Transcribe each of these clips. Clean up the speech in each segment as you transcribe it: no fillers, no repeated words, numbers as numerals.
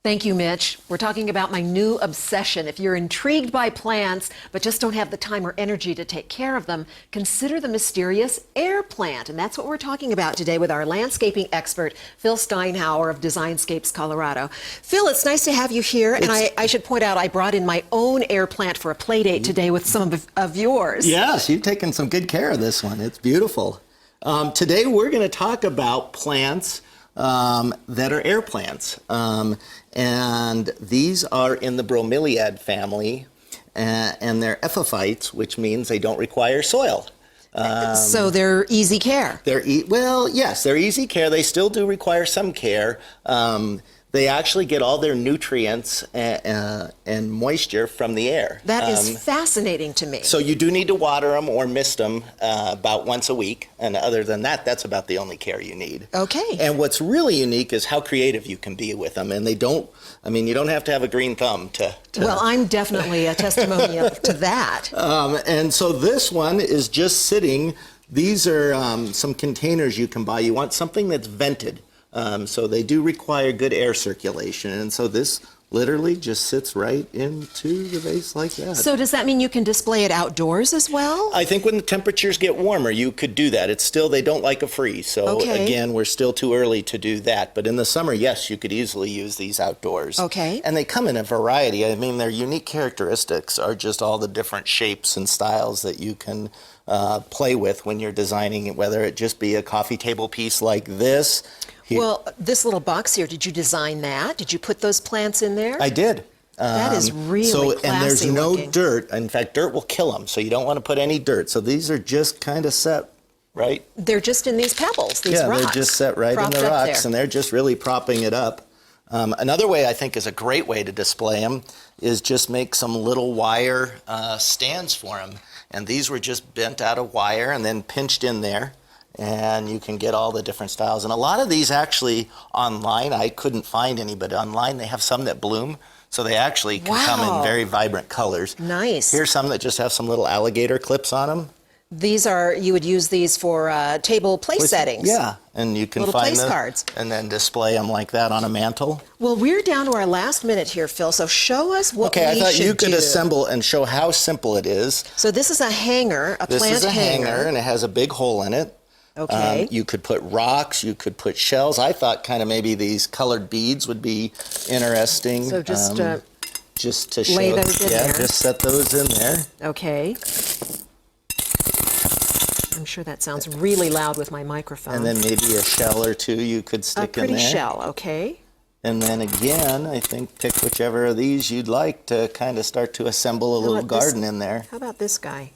Thank you, Mitch. We're talking about my new obsession. If you're intrigued by plants, but just don't have the time or energy to take care of them, consider the mysterious air plant. And that's what we're talking about today with our landscaping expert, Phil Steinhauer of Designscapes Colorado. Phil, it's nice to have you here. And I should point out, I brought in my own air plant for a play date today with some of yours. Yes, you've taken some good care of this one. It's beautiful. Today we're going to talk about plants that are air plants. And these are in the bromeliad family, and they're epiphytes, which means they don't require soil. So they're easy care. Well, yes, they're easy care. They still do require some care. They actually get all their nutrients and moisture from the air. That is fascinating to me. So you do need to water them or mist them about once a week. And other than that, that's about the only care you need. Okay. And what's really unique is how creative you can be with them. And they don't, I mean, you don't have to have a green thumb to Well, I'm definitely a testimony to that. And so this one is just sitting. These are some containers you can buy. You want something that's vented. So they do require good air circulation, and so this literally just sits right into the vase like that. So does that mean you can display it outdoors as well? I think when the temperatures get warmer, you could do that. It's still, they don't like a freeze, so again, we're still too early to do that. But in the summer, yes, you could easily use these outdoors. Okay. And they come in a variety. I mean, their unique characteristics are just all the different shapes and styles that you can play with when you're designing it, whether it just be a coffee table piece like this. Well, this little box here, did you design that? Did you put those plants in there? I did. That is really classy and there's no looking. dirt. In fact, dirt will kill them, so you don't want to put any dirt. So these are just kind of set, right? They're just in these pebbles, these rocks. Yeah, they're just set right in the rocks, and they're just really propping it up. Another way I think is a great way to display them is just make some little wire stands for them. And these were just bent out of wire and then pinched in there. And you can get all the different styles. And a lot of these actually online, I couldn't find any, but online they have some that bloom. So they actually can come in very vibrant colors. Nice. Here's some that just have some little alligator clips on them. These are, you would use these for table place settings. Yeah, and you can little find place cards. And then display them like that on a mantle. Well, we're down to our last minute here, Phil, so show us what we should do. Okay, I thought you could assemble and show how simple it is. So this is a hanger, a plant hanger. This is a hanger, and it has a big hole in it. Okay. You could put rocks, you could put shells. I thought kind of maybe these colored beads would be interesting. So just to show, lay those in there. Just set those in there. Okay. I'm sure that sounds really loud with my microphone. And then maybe a shell or two you could stick in there. A pretty shell, okay. And then again, I think pick whichever of these you'd like to kind of start to assemble a little garden in there. How about this guy?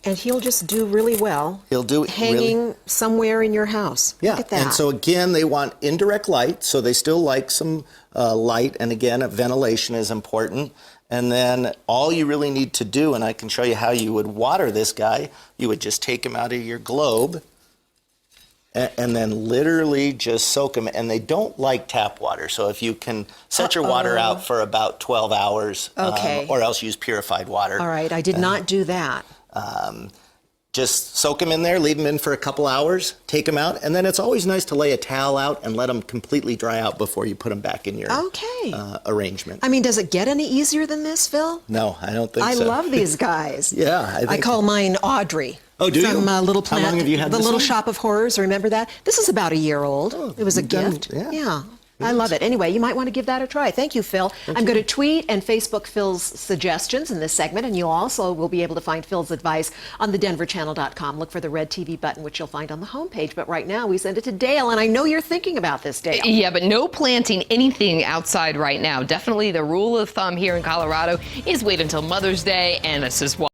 And he'll just do really well. He'll do hanging somewhere in your house. Yeah, look at that. And so again, they want indirect light, so they still like some light, and again, ventilation is important. And then all you really need to do, and I can show you how you would water this guy, you would just take him out of your globe, and then literally just soak them. And they don't like tap water, so if you can set your water out for about 12 hours, or else use purified water. All right, I did not do that. Just soak them in there, leave them in for a couple hours, take them out, and then it's always nice to lay a towel out and let them completely dry out before you put them back in your arrangement. I mean, does it get any easier than this, Phil? No, I don't think so. I love these guys. Yeah. I call mine Audrey. Oh, do you? From Little Plant. How long have you had The this Little one? Shop of Horrors, remember that? This is about a year old. Oh, it was a gift. Yeah. I love it. Anyway, you might want to give that a try. Thank you, Phil. I'm going to tweet and Facebook Phil's suggestions in this segment, and you also will be able to find Phil's advice on thedenverchannel.com. Look for the red TV button, which you'll find on the homepage. But right now, we send it to Dale, and I know you're thinking about this, Dale. Yeah, but no planting anything outside right now. Definitely the rule of thumb here in Colorado is wait until Mother's Day, and this is why.